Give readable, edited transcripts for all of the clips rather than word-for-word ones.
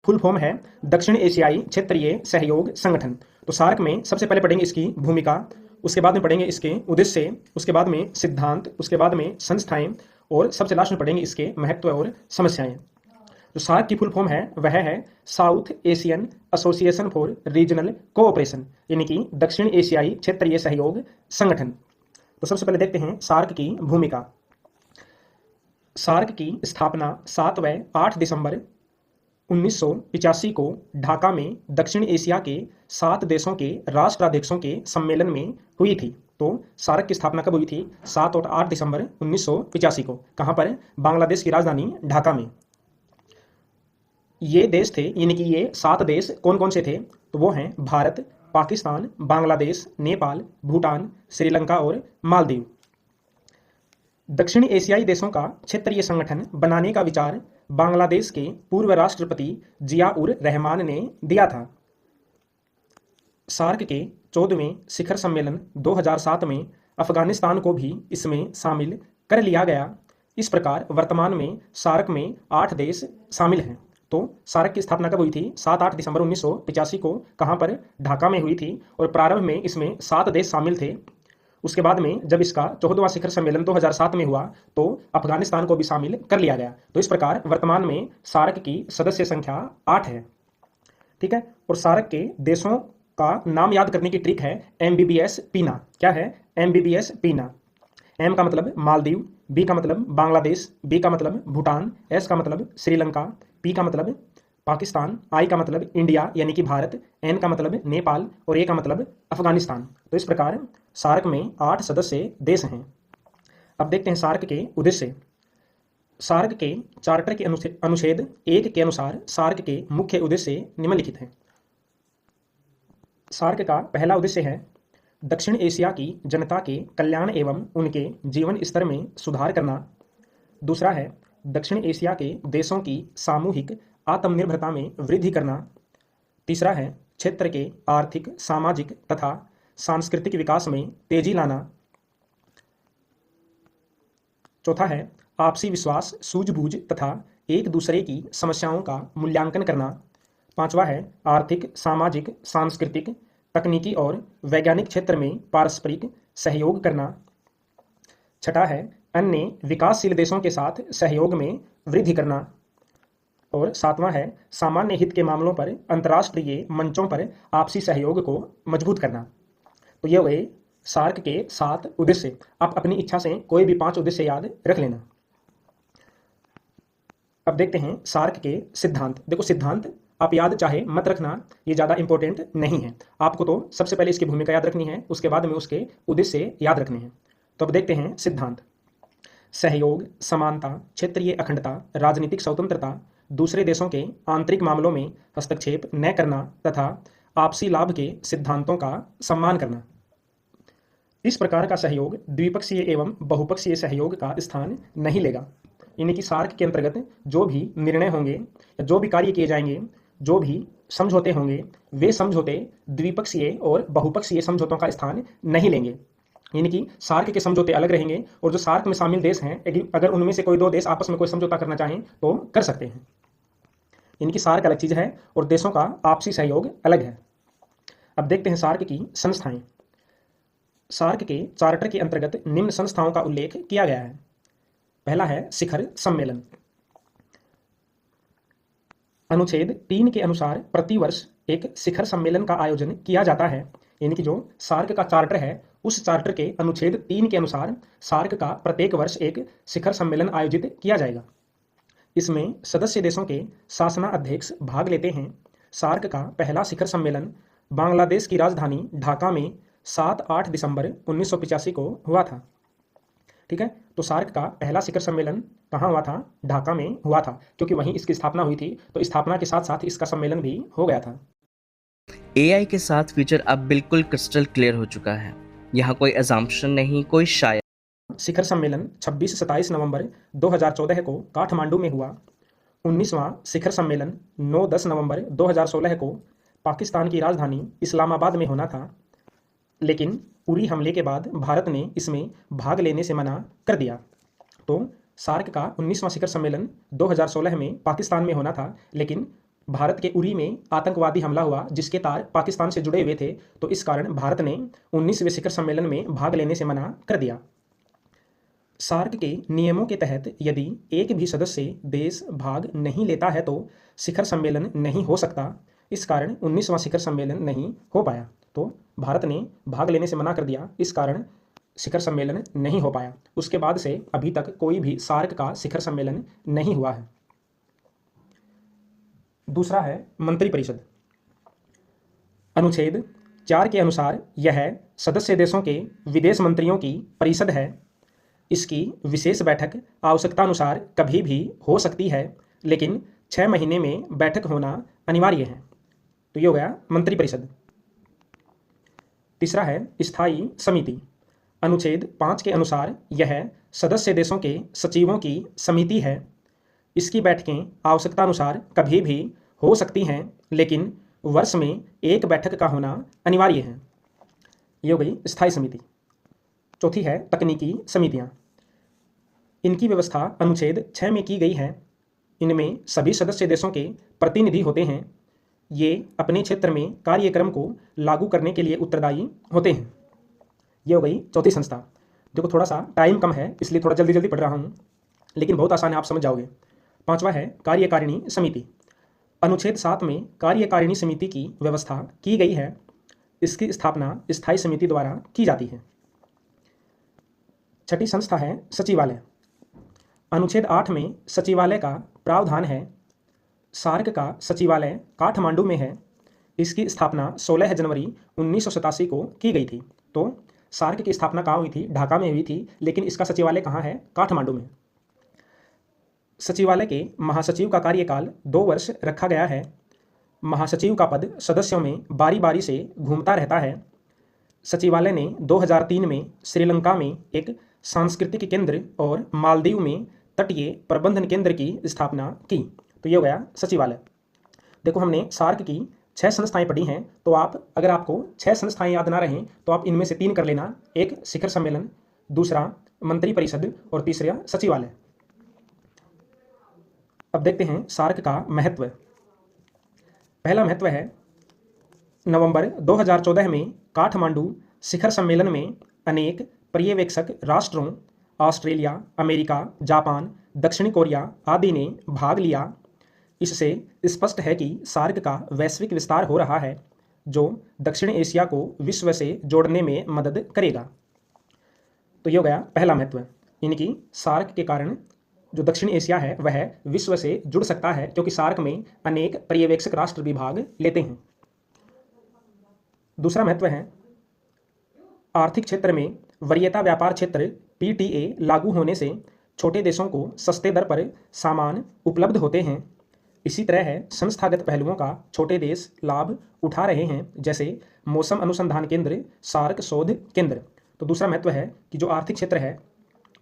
Full form है दक्षिण एशियाई क्षेत्रीय सहयोग संगठन। तो सार्क में सबसे पहले पढ़ेंगे इसकी भूमिका, उसके बाद में पढ़ेंगे इसके उद्देश्य, उसके बाद में सिद्धांत, उसके बाद में संस्थाएं और सबसे लास्ट में पढ़ेंगे इसके महत्व और समस्याएं। जो सार्क की फुल फॉर्म है वह है south Asian association for regional cooperation, यानी कि दक्षिण एशियाई क्षेत्रीय सहयोग संगठन। तो सबसे पहले देखते हैं सार्क की भूमिका। सार्क की स्थापना 7 व 8 दिसंबर 1985 को ढाका में दक्षिण एशिया के 7 देशों के राष्ट्राध्यक्षों के सम्मेलन में हुई थी। तो सार्क की स्थापना कब हुई थी? 7 और 8 दिसंबर 1985 को। कहाँ पर? बांग्लादेश की राजधानी ढाका में। ये देश थे, यानी कि ये 7 देश कौन कौन से थे? तो वो हैं भारत, पाकिस्तान, बांग्लादेश, नेपाल, भूटान, श्रीलंका और मालदीव। दक्षिण एशियाई देशों का क्षेत्रीय संगठन बनाने का विचार बांग्लादेश के पूर्व राष्ट्रपति जिया उर रहमान ने दिया था। सार्क के 14वें शिखर सम्मेलन 2007 में अफगानिस्तान को भी इसमें शामिल कर लिया गया। इस प्रकार वर्तमान में सार्क में 8 देश शामिल हैं। तो सार्क की स्थापना कब हुई थी? 7-8 दिसंबर 1985 को। कहाँ पर? ढाका में हुई थी और प्रारंभ में इसमें 7 देश शामिल थे। उसके बाद में जब इसका 14वां शिखर सम्मेलन 2007 में हुआ तो अफगानिस्तान को भी शामिल कर लिया गया। तो इस प्रकार वर्तमान में सार्क की सदस्य संख्या 8 है। ठीक है। और सार्क के देशों का नाम याद करने की ट्रिक है MBBS पीना। क्या है? MBBS पीना। M का मतलब मालदीव, B का मतलब बांग्लादेश, B का मतलब भूटान, S का मतलब श्रीलंका, P का मतलब पाकिस्तान, I का मतलब इंडिया यानी कि भारत, N का मतलब नेपाल और A का मतलब अफगानिस्तान। तो इस प्रकार सार्क में 8 सदस्य देश हैं। अब देखते हैं सार्क के उद्देश्य। सार्क के चार्टर के अनुच्छेद 1 के अनुसार सार्क के मुख्य उद्देश्य निम्नलिखित हैं। सार्क का पहला उद्देश्य है दक्षिण एशिया की जनता के कल्याण एवं उनके जीवन स्तर में सुधार करना। दूसरा है दक्षिण एशिया के देशों की सामूहिक आत्मनिर्भरता में वृद्धि करना। तीसरा है क्षेत्र के आर्थिक, सामाजिक तथा सांस्कृतिक विकास में तेजी लाना। चौथा है आपसी विश्वास, सूझबूझ तथा एक दूसरे की समस्याओं का मूल्यांकन करना। पांचवा है आर्थिक, सामाजिक, सांस्कृतिक, तकनीकी और वैज्ञानिक क्षेत्र में पारस्परिक सहयोग करना। छठा है अन्य विकासशील देशों के साथ सहयोग में वृद्धि करना। और सातवां है सामान्य हित के मामलों पर अंतर्राष्ट्रीय मंचों पर आपसी सहयोग को मजबूत करना। तो ये हुए सार्क के 7 उद्देश्य। आप अपनी इच्छा से कोई भी 5 उद्देश्य याद रख लेना। अब देखते हैं सार्क के सिद्धांत। देखो सिद्धांत आप याद चाहे मत रखना, ये ज़्यादा इंपॉर्टेंट नहीं है। आपको तो सबसे पहले इसकी भूमिका याद रखनी है, उसके बाद में उसके उद्देश्य याद रखने हैं। तो अब देखते हैं सिद्धांत। सहयोग, समानता, क्षेत्रीय अखंडता, राजनीतिक स्वतंत्रता, दूसरे देशों के आंतरिक मामलों में हस्तक्षेप न करना तथा आपसी लाभ के सिद्धांतों का सम्मान करना। इस प्रकार का सहयोग द्विपक्षीय एवं बहुपक्षीय सहयोग का स्थान नहीं लेगा। यानी कि सार्क के अंतर्गत जो भी निर्णय होंगे, जो भी कार्य किए जाएंगे, जो भी समझौते होंगे, वे समझौते द्विपक्षीय और बहुपक्षीय समझौतों का स्थान नहीं लेंगे। यानी कि सार्क के समझौते अलग रहेंगे और जो सार्क में शामिल देश हैं अगर उनमें से कोई 2 देश आपस में कोई समझौता करना चाहें तो कर सकते हैं। यानी कि सार्क अलग चीज़ है और देशों का आपसी सहयोग अलग है। अब देखते हैं सार्क की संस्थाएं। सार्क के चार्टर के अंतर्गत निम्न संस्थाओं का उल्लेख किया गया है। पहला है शिखर सम्मेलन। अनुच्छेद 3 के अनुसार प्रतिवर्ष एक शिखर सम्मेलन का आयोजन किया जाता है। यानी कि जो सार्क का चार्टर है उस चार्टर के अनुच्छेद 3 के अनुसार सार्क का प्रत्येक वर्ष एक शिखर सम्मेलन आयोजित किया जाएगा। इसमें सदस्य देशों के शासनाध्यक्ष भाग लेते हैं। सार्क का पहला शिखर सम्मेलन बांग्लादेश की राजधानी ढाका में 7-8 दिसंबर 1985 को हुआ था। ठीक है। तो सार्क का पहला शिखर सम्मेलन कहाँ हुआ था? ढाका में हुआ था, क्योंकि वहीं इसकी स्थापना हुई थी। तो स्थापना के साथ साथ इसका सम्मेलन भी हो गया था। AI के साथ फीचर अब बिल्कुल क्रिस्टल क्लियर हो चुका है। यहाँ कोई अजम्पशन नहीं, कोई शायद। शिखर सम्मेलन 26-27 नवंबर 2014 को काठमांडू में हुआ। 19वां शिखर सम्मेलन 9-10 नवंबर 2016 को पाकिस्तान की राजधानी इस्लामाबाद में होना था, लेकिन उरी हमले के बाद भारत ने इसमें भाग लेने से मना कर दिया। तो सार्क का 19वां शिखर सम्मेलन 2016 में पाकिस्तान में होना था, लेकिन भारत के उरी में आतंकवादी हमला हुआ जिसके तार पाकिस्तान से जुड़े हुए थे, तो इस कारण भारत ने 19वें शिखर सम्मेलन में भाग लेने से मना कर दिया। सार्क के नियमों के तहत यदि एक भी सदस्य देश भाग नहीं लेता है तो शिखर सम्मेलन नहीं हो सकता। इस कारण 19वां शिखर सम्मेलन नहीं हो पाया। तो भारत ने भाग लेने से मना कर दिया, इस कारण शिखर सम्मेलन नहीं हो पाया। उसके बाद से अभी तक कोई भी सार्क का शिखर सम्मेलन नहीं हुआ है। दूसरा है मंत्रिपरिषद। अनुच्छेद 4 के अनुसार यह सदस्य देशों के विदेश मंत्रियों की परिषद है। इसकी विशेष बैठक आवश्यकतानुसार कभी भी हो सकती है, लेकिन 6 महीने में बैठक होना अनिवार्य है। तो ये हो गया मंत्रिपरिषद। तीसरा है स्थायी समिति। अनुच्छेद 5 के अनुसार यह सदस्य देशों के सचिवों की समिति है। इसकी बैठकें आवश्यकतानुसार कभी भी हो सकती हैं, लेकिन वर्ष में एक बैठक का होना अनिवार्य है। ये हो गई स्थायी समिति। चौथी है तकनीकी समितियां। इनकी व्यवस्था अनुच्छेद 6 में की गई है। इनमें सभी सदस्य देशों के प्रतिनिधि होते हैं। ये अपने क्षेत्र में कार्यक्रम को लागू करने के लिए उत्तरदायी होते हैं। ये हो गई चौथी संस्था। देखो थोड़ा सा टाइम कम है इसलिए थोड़ा जल्दी जल्दी पढ़ रहा हूँ, लेकिन बहुत आसान है, आप समझ जाओगे। पांचवा है कार्यकारिणी समिति। अनुच्छेद 7 में कार्यकारिणी समिति की व्यवस्था की गई है। इसकी स्थापना स्थायी समिति द्वारा की जाती है। छठी संस्था है सचिवालय। अनुच्छेद 8 में सचिवालय का प्रावधान है। सार्क का सचिवालय काठमांडू में है। इसकी स्थापना 16 जनवरी 1987 को की गई थी। तो सार्क की स्थापना कहाँ हुई थी? ढाका में हुई थी, लेकिन इसका सचिवालय कहाँ है? काठमांडू में। सचिवालय के महासचिव का कार्यकाल 2 वर्ष रखा गया है। महासचिव का पद सदस्यों में बारी बारी से घूमता रहता है। सचिवालय ने 2003 में श्रीलंका में एक सांस्कृतिक केंद्र और मालदीव में तटीय प्रबंधन केंद्र की स्थापना की। तो ये हो गया सचिवालय। देखो हमने सार्क की 6 संस्थाएं पढ़ी हैं, तो अगर आपको 6 संस्थाएं याद ना रहें तो आप इनमें से 3 कर लेना। एक शिखर सम्मेलन, दूसरा मंत्रिपरिषद और तीसरा सचिवालय। अब देखते हैं सार्क का महत्व। पहला महत्व है नवंबर 2014 में काठमांडू शिखर सम्मेलन में अनेक पर्यवेक्षक राष्ट्रों ऑस्ट्रेलिया, अमेरिका, जापान, दक्षिण कोरिया आदि ने भाग लिया। इससे स्पष्ट है कि सार्क का वैश्विक विस्तार हो रहा है, जो दक्षिण एशिया को विश्व से जोड़ने में मदद करेगा। तो ये हो गया पहला महत्व। इनकी सार्क के कारण जो दक्षिण एशिया है वह विश्व से जुड़ सकता है, क्योंकि सार्क में अनेक पर्यवेक्षक राष्ट्र भी भाग लेते हैं। दूसरा महत्व है आर्थिक क्षेत्र में वरीयता व्यापार क्षेत्र PTA लागू होने से छोटे देशों को सस्ते दर पर सामान उपलब्ध होते हैं। इसी तरह है संस्थागत पहलुओं का छोटे देश लाभ उठा रहे हैं, जैसे मौसम अनुसंधान केंद्र, सार्क शोध केंद्र। तो दूसरा महत्व है कि जो आर्थिक क्षेत्र है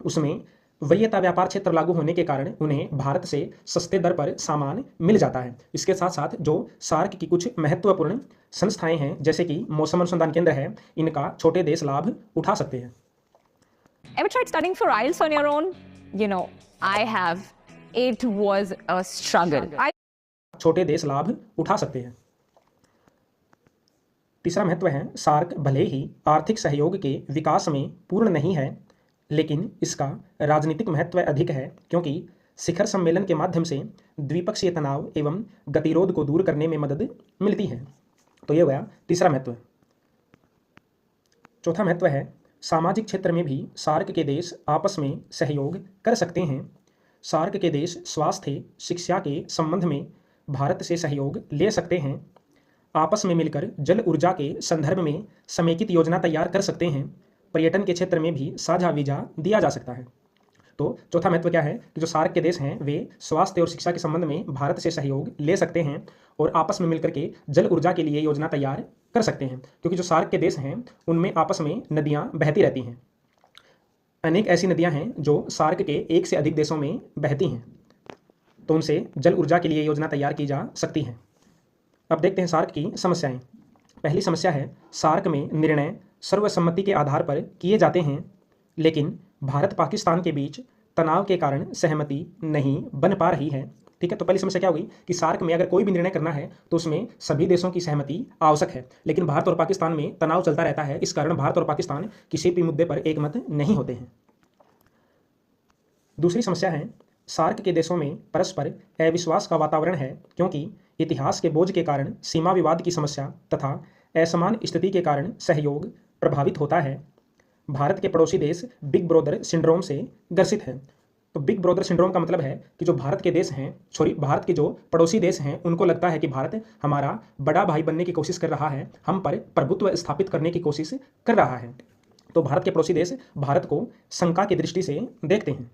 उसमें वरीयता व्यापार क्षेत्र लागू होने के कारण उन्हें भारत से सस्ते दर पर सामान मिल जाता है। इसके साथ साथ जो सार्क की कुछ महत्वपूर्ण संस्थाएं हैं, जैसे कि मौसम अनुसंधान केंद्र है, इनका छोटे देश लाभ उठा सकते हैं। Ever tried studying for IELTS on your own? You know, I have. It was a struggle. छोटे देश लाभ उठा सकते हैं। तीसरा महत्व है सार्क भले ही आर्थिक सहयोग के विकास में पूर्ण नहीं है, लेकिन इसका राजनीतिक महत्व अधिक है, क्योंकि शिखर सम्मेलन के माध्यम से द्विपक्षीय तनाव एवं गतिरोध को दूर करने में मदद मिलती है। तो ये हो गया तीसरा महत्व। चौथा महत्व है सामाजिक क्षेत्र में भी सार्क के देश आपस में सहयोग कर सकते हैं। सार्क के देश स्वास्थ्य, शिक्षा के संबंध में भारत से सहयोग ले सकते हैं। आपस में मिलकर जल ऊर्जा के संदर्भ में समेकित योजना तैयार कर सकते हैं। पर्यटन के क्षेत्र में भी साझा वीजा दिया जा सकता है। तो चौथा महत्व क्या है कि जो सार्क के देश हैं वे स्वास्थ्य और शिक्षा के संबंध में भारत से सहयोग ले सकते हैं और आपस में मिलकर के जल ऊर्जा के लिए योजना तैयार कर सकते हैं, क्योंकि जो सार्क के देश हैं उनमें आपस में नदियाँ बहती रहती हैं। अनेक ऐसी नदियाँ हैं जो सार्क के एक से अधिक देशों में बहती हैं, तो उनसे जल ऊर्जा के लिए योजना तैयार की जा सकती है। अब देखते हैं सार्क की समस्याएं। पहली समस्या है सार्क में निर्णय सर्वसम्मति के आधार पर किए जाते हैं, लेकिन भारत पाकिस्तान के बीच तनाव के कारण सहमति नहीं बन पा रही है। ठीक है, तो पहली समस्या क्या होगी कि सार्क में अगर कोई भी निर्णय करना है तो उसमें सभी देशों की सहमति आवश्यक है, लेकिन भारत और पाकिस्तान में तनाव चलता रहता है। इस कारण भारत और पाकिस्तान किसी भी मुद्दे पर एकमत नहीं होते हैं। दूसरी समस्या है, सार्क के देशों में परस्पर अविश्वास का वातावरण है, क्योंकि इतिहास के बोझ के कारण सीमा विवाद की समस्या तथा असमान स्थिति के कारण सहयोग प्रभावित होता है। भारत के पड़ोसी देश बिग ब्रदर सिंड्रोम से ग्रसित हैं। तो बिग ब्रदर सिंड्रोम का मतलब है कि जो भारत के देश हैं, भारत के जो पड़ोसी देश हैं, उनको लगता है कि भारत हमारा बड़ा भाई बनने की कोशिश कर रहा है, हम पर प्रभुत्व स्थापित करने की कोशिश कर रहा है। तो भारत के पड़ोसी देश भारत को शंका की दृष्टि से देखते हैं।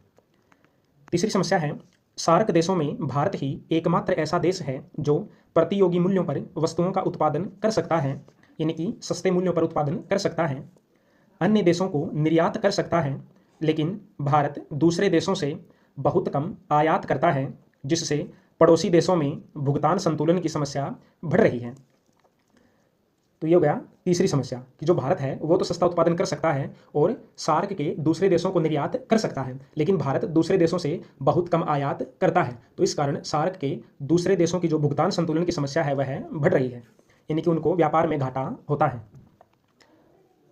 तीसरी समस्या है, सार्क देशों में भारत ही एकमात्र ऐसा देश है जो प्रतियोगी मूल्यों पर वस्तुओं का उत्पादन कर सकता है, यानी कि सस्ते मूल्यों पर उत्पादन कर सकता है। अन्य देशों को निर्यात कर सकता है, लेकिन भारत दूसरे देशों से बहुत कम आयात करता है, जिससे पड़ोसी देशों में भुगतान संतुलन की समस्या बढ़ रही है। तो ये हो गया तीसरी समस्या कि जो भारत है वो तो सस्ता उत्पादन कर सकता है और सार्क के दूसरे देशों को निर्यात कर सकता है, लेकिन भारत दूसरे देशों से बहुत कम आयात करता है। तो इस कारण सार्क के दूसरे देशों की जो भुगतान संतुलन की समस्या है वह बढ़ रही है, यानी कि उनको व्यापार में घाटा होता है।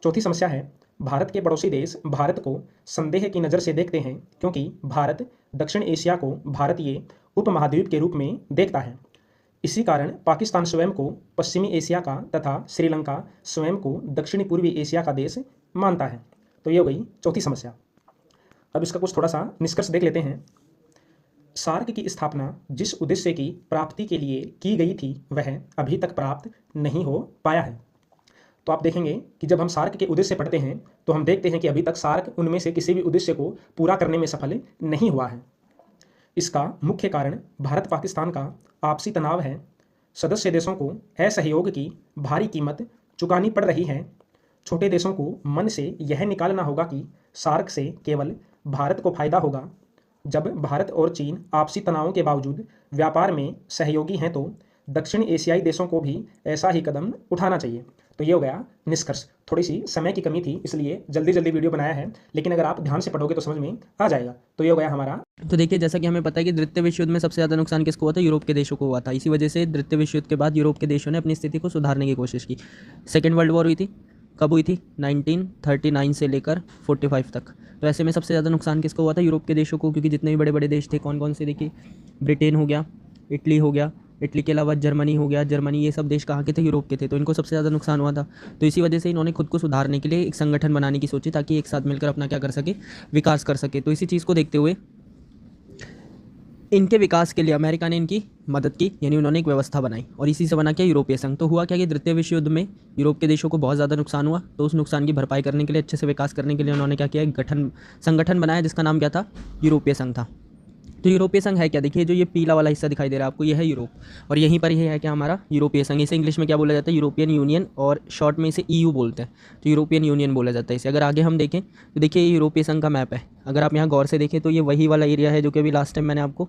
चौथी समस्या है, भारत के पड़ोसी देश भारत को संदेह की नज़र से देखते हैं, क्योंकि भारत दक्षिण एशिया को भारतीय उपमहाद्वीप के रूप में देखता है। इसी कारण पाकिस्तान स्वयं को पश्चिमी एशिया का तथा श्रीलंका स्वयं को दक्षिणी पूर्वी एशिया का देश मानता है। तो ये हो गई चौथी समस्या। अब इसका कुछ थोड़ा सा निष्कर्ष देख लेते हैं। सार्क की स्थापना जिस उद्देश्य की प्राप्ति के लिए की गई थी वह अभी तक प्राप्त नहीं हो पाया है। तो आप देखेंगे कि जब हम सार्क के उद्देश्य पढ़ते हैं तो हम देखते हैं कि अभी तक सार्क उनमें से किसी भी उद्देश्य को पूरा करने में सफल नहीं हुआ है। इसका मुख्य कारण भारत पाकिस्तान का आपसी तनाव है। सदस्य देशों को असहयोग की भारी कीमत चुकानी पड़ रही है। छोटे देशों को मन से यह निकालना होगा कि सार्क से केवल भारत को फायदा होगा। जब भारत और चीन आपसी तनावों के बावजूद व्यापार में सहयोगी हैं तो दक्षिण एशियाई देशों को भी ऐसा ही कदम उठाना चाहिए। तो ये हो गया निष्कर्ष। थोड़ी सी समय की कमी थी इसलिए जल्दी जल्दी वीडियो बनाया है, लेकिन अगर आप ध्यान से पढ़ोगे तो समझ में आ जाएगा। तो ये हो गया हमारा। तो देखिए, जैसा कि हमें पता है कि द्वितीय विश्व युद्ध में सबसे ज़्यादा नुकसान किसको हुआ था? यूरोप के देशों को हुआ था। इसी वजह से द्वितीय विश्व युद्ध के बाद यूरोप के देशों ने अपनी स्थिति को सुधारने की कोशिश की। सेकेंड वर्ल्ड वॉर हुई थी, कब हुई थी? 1939 से लेकर 45 तक। तो ऐसे में सबसे ज़्यादा नुकसान किसको हुआ था? यूरोप के देशों को, क्योंकि जितने भी बड़े बड़े देश थे, कौन कौन से देखिए, ब्रिटेन हो गया, इटली हो गया, इटली के अलावा जर्मनी हो गया, जर्मनी, ये सब देश कहाँ के थे? यूरोप के थे। तो इनको सबसे ज़्यादा नुकसान हुआ था। तो इसी वजह से इन्होंने खुद को सुधारने के लिए एक संगठन बनाने की सोची, ताकि एक साथ मिलकर अपना क्या कर सके, विकास कर सके। तो इसी चीज़ को देखते हुए इनके विकास के लिए अमेरिका ने इनकी मदद की, यानी उन्होंने एक व्यवस्था बनाई और इसी से बना क्या? यूरोपीय संघ। तो हुआ क्या कि द्वितीय विश्व युद्ध में यूरोप के देशों को बहुत ज़्यादा नुकसान हुआ, तो उस नुकसान की भरपाई करने के लिए, अच्छे से विकास करने के लिए उन्होंने क्या किया? एक संगठन बनाया जिसका नाम क्या था? यूरोपीय संघ था। तो यूरोपीय संघ है क्या? देखिए, जो ये पीला वाला हिस्सा दिखाई दे रहा है आपको, ये है यूरोप, और यहीं पर ये है क्या? हमारा यूरोपीय संघ। इसे इंग्लिश में क्या बोला जाता है? यूरोपियन यूनियन, और शॉर्ट में इसे EU बोलते हैं। तो यूरोपियन यूनियन बोला जाता है इसे। अगर आगे हम देखें तो देखिए, ये यूरोपीय संघ का मैप है। अगर आप यहाँ गौर से देखें तो ये वही वाला एरिया है जो कि अभी लास्ट टाइम मैंने आपको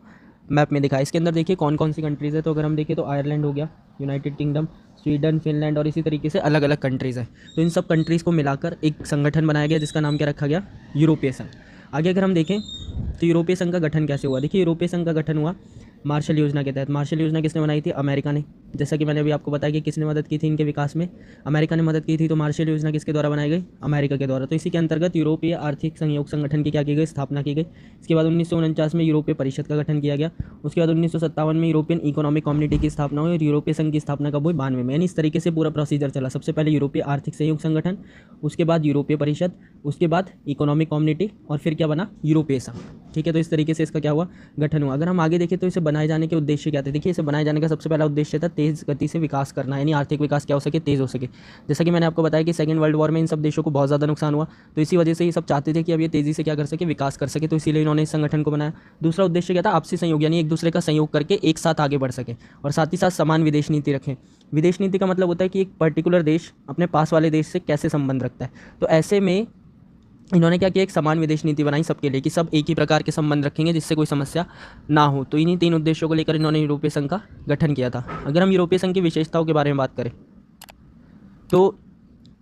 मैप में दिखाया। इसके अंदर देखिए कौन कौन सी कंट्रीज़ है। तो अगर हम देखें तो आयरलैंड हो गया, यूनाइटेड किंगडम, स्वीडन, फिनलैंड, और इसी तरीके से अलग अलग कंट्रीज़ है। तो इन सब कंट्रीज़ को मिलाकर एक संगठन बनाया गया जिसका नाम क्या रखा गया? यूरोपीय संघ। आगे अगर हम देखें तो यूरोपीय संघ का गठन कैसे हुआ? देखिए, यूरोपीय संघ का गठन हुआ मार्शल योजना के तहत। मार्शल योजना किसने बनाई थी? अमेरिका ने। जैसा कि मैंने अभी आपको बताया कि किसने मदद की थी इनके विकास में? अमेरिका ने मदद की थी। तो मार्शल योजना किसके द्वारा बनाई गई? अमेरिका के द्वारा। तो इसी के अंतर्गत यूरोपीय आर्थिक सहयोग संगठन की क्या की गई? स्थापना की गई। इसके बाद 1949 में यूरोपीय परिषद का गठन किया गया। उसके बाद 1957 में यूरोपियन इकोनॉमिक कम्युनिटी की स्थापना हुई, और यूरोपीय संघ की स्थापना कब हुई? 92 में। यानी इस तरीके से पूरा प्रोसीजर चला। सबसे पहले यूरोपीय आर्थिक सहयोग संगठन, उसके बाद यूरोपीय परिषद, उसके बाद इकोनॉमिक कम्युनिटी, और फिर क्या बना? यूरोपीय संघ। ठीक है, तो इस तरीके से इसका क्या हुआ? गठन हुआ। अगर हम आगे देखें तो इसे बनाए जाने के उद्देश्य क्या थे? देखिए, इसे बनाए जाने का सबसे पहला उद्देश्य था तेज़ गति से विकास करना, यानी आर्थिक विकास क्या हो सके? तेज़ हो सके। जैसा कि मैंने आपको बताया कि सेकंड वर्ल्ड वॉर में इन सब देशों को बहुत ज़्यादा नुकसान हुआ, तो इसी वजह से ये सब चाहते थे कि अब ये तेज़ी से क्या कर सके? विकास कर सके। तो इसीलिए इन्होंने इस संगठन को बनाया। दूसरा उद्देश्य क्या था? आपसी सहयोग, यानी एक दूसरे का सहयोग करके एक साथ आगे बढ़ सके, और साथ ही साथ समान विदेश नीति रखें। विदेश नीति का मतलब होता है कि एक पर्टिकुलर देश अपने पास वाले देश से कैसे संबंध रखता है। तो ऐसे में इन्होंने क्या किया? एक समान विदेश नीति बनाई सबके लिए, कि सब एक ही प्रकार के संबंध रखेंगे जिससे कोई समस्या ना हो। तो इन्हीं 3 उद्देश्यों को लेकर इन्होंने यूरोपीय संघ का गठन किया था। अगर हम यूरोपीय संघ की विशेषताओं के बारे में बात करें तो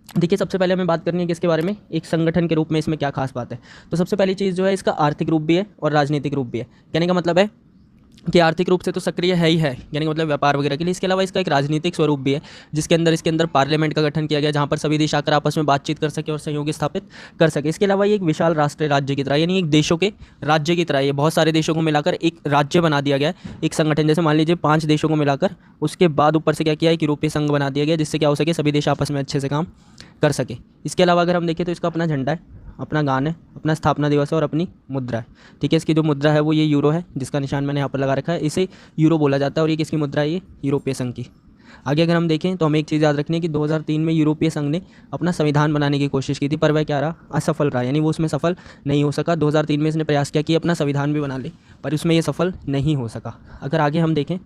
देखिए, सबसे पहले हमें बात करनी है किसके बारे में? एक संगठन के रूप में इसमें क्या खास बात है? तो सबसे पहली चीज़ जो है, इसका आर्थिक रूप भी है और राजनीतिक रूप भी है। कहने का मतलब है कि आर्थिक रूप से तो सक्रिय है ही है, यानी कि मतलब व्यापार वगैरह के लिए। इसके अलावा इसका एक राजनीतिक स्वरूप भी है, जिसके अंदर इसके अंदर पार्लियामेंट का गठन किया गया, जहाँ पर सभी देश आकर आपस में बातचीत कर सके और सहयोग स्थापित कर सके। इसके अलावा ये एक विशाल राष्ट्र राज्य की तरह, यानी एक देशों के राज्य की तरह, ये बहुत सारे देशों को मिलाकर एक राज्य बना दिया गया है, एक संगठन। जैसे मान लीजिए 5 देशों को मिलाकर उसके बाद ऊपर से क्या किया है, एक यूरोपीय संघ बना दिया गया, जिससे क्या हो सके, सभी देश आपस में अच्छे से काम कर सके। इसके अलावा अगर हम देखें तो इसका अपना झंडा है, अपना गान है, अपना स्थापना दिवस है और अपनी मुद्रा है। ठीक है, इसकी जो मुद्रा है वो ये यूरो है, जिसका निशान मैंने यहाँ पर लगा रखा है, इसे यूरो बोला जाता है। और ये किसकी मुद्रा है, ये यूरोपीय संघ की। आगे अगर हम देखें तो हमें एक चीज़ याद रखनी है कि 2003 में यूरोपीय संघ ने अपना संविधान बनाने की कोशिश की थी, पर वह क्या रहा, असफल रहा, यानी वो उसमें सफल नहीं हो सका। 2003 में इसने प्रयास किया कि अपना संविधान भी बना ले, पर उसमें ये सफल नहीं हो सका। अगर आगे हम देखें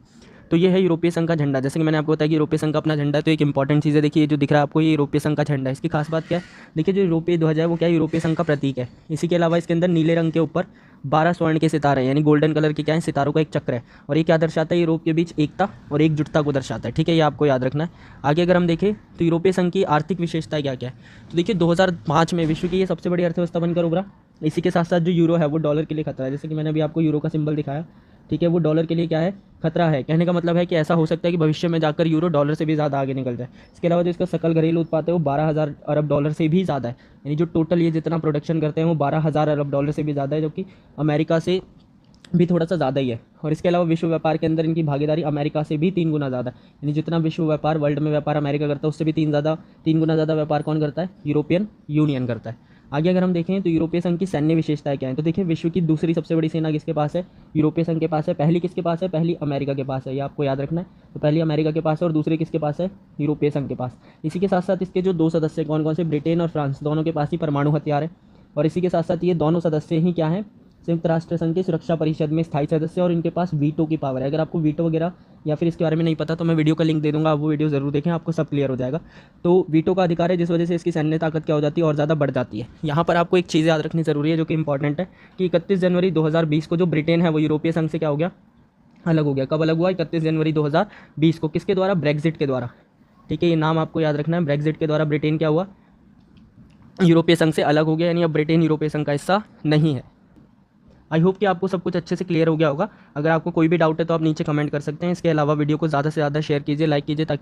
तो ये है यूरोपीय संघ का झंडा। जैसे कि मैंने आपको बताया कि यूरोपीय संघ का अपना झंडा है, तो एक इंपॉर्टेंट चीज़ है, देखिए ये जो दिख रहा है आपको, ये यूरोपीय संघ का झंडा है। इसकी खास बात क्या है, देखिए जो यूरोपीय ध्वज है वो क्या है, यूरोपीय संघ का प्रतीक है। इसी के अलावा इसके अंदर नीले रंग के ऊपर 12 स्वर्ण के सितारे हैं, यानी गोल्डन कलर के क्या है, सितारों का एक चक्र है। और ये क्या दर्शाता है, यूरोप के बीच एकता और एकजुटता को दर्शाता है। ठीक है, ये आपको याद रखना है। आगे अगर हम देखें तो यूरोपीय संघ की आर्थिक विशेषताएं क्या क्या है, तो देखिए 2005 में विश्व की ये सबसे बड़ी अर्थव्यवस्था बनकर उभरा। इसी के साथ साथ जो यूरो है वो डॉलर के लिए खतरा है, जैसे कि मैंने अभी आपको यूरो का सिंबल दिखाया। ठीक है, वो डॉलर के लिए क्या है, खतरा है। कहने का मतलब है कि ऐसा हो सकता है कि भविष्य में जाकर यूरो डॉलर से भी ज़्यादा आगे निकल जाए। इसके अलावा जो इसका सकल घरेलू उत्पाद है वो 12,000 अरब डॉलर से भी ज़्यादा है, यानी जो टोटल ये जितना प्रोडक्शन करते हैं वो 12,000 अरब डॉलर से भी ज़्यादा है, जो कि अमेरिका से भी थोड़ा सा ज़्यादा ही है। और इसके अलावा विश्व व्यापार के अंदर इनकी भागीदारी अमेरिका से भी 3 गुना ज़्यादा है, यानी जितना विश्व व्यापार वर्ल्ड में व्यापार अमेरिका करता है उससे भी 3 गुना ज़्यादा व्यापार कौन करता है, यूरोपियन यूनियन करता है। आगे अगर हम देखें तो यूरोपीय संघ की सैन्य विशेषताएं क्या है, तो देखिए विश्व की दूसरी सबसे बड़ी सेना किसके पास है, यूरोपीय संघ के पास है। पहली किसके पास है, पहली अमेरिका के पास है, ये आपको याद रखना है। तो पहली अमेरिका के पास है और दूसरी किसके पास है, यूरोपीय संघ के पास। इसी के साथ साथ इसके जो 2 सदस्य कौन कौन से, ब्रिटेन और फ्रांस, दोनों के पास ही परमाणु हथियार है। और इसी के साथ साथ ये दोनों सदस्य ही क्या हैं, संयुक्त राष्ट्र संघ की सुरक्षा परिषद में स्थायी सदस्य, और इनके पास वीटो की पावर है। अगर आपको वीटो वगैरह या फिर इसके बारे में नहीं पता तो मैं वीडियो का लिंक दे दूंगा, आप वो वीडियो जरूर देखें, आपको सब क्लियर हो जाएगा। तो वीटो का अधिकार है, जिस वजह से इसकी सैन्य ताकत क्या हो जाती है, और ज़्यादा बढ़ जाती है। यहाँ पर आपको एक चीज़ याद रखनी जरूरी है जो कि इंपॉर्टेंट है, कि 31 जनवरी 2020 को जो ब्रिटेन है वो यूरोपीय संघ से क्या हो गया, अलग हो गया। कब अलग हुआ, 31 जनवरी 2020 को, किसके द्वारा, ब्रेक्जिट के द्वारा। ठीक है, ये नाम आपको याद रखना है, ब्रेक्जिट के द्वारा ब्रिटेन क्या हुआ, यूरोपीय संघ से अलग हो गया, यानी अब ब्रिटेन यूरोपीय संघ का हिस्सा नहीं है। आई होप कि आपको सब कुछ अच्छे से क्लियर हो गया होगा। अगर आपको कोई भी डाउट है तो आप नीचे कमेंट कर सकते हैं। इसके अलावा वीडियो को ज़्यादा से ज़्यादा शेयर कीजिए, लाइक कीजिए, ताकि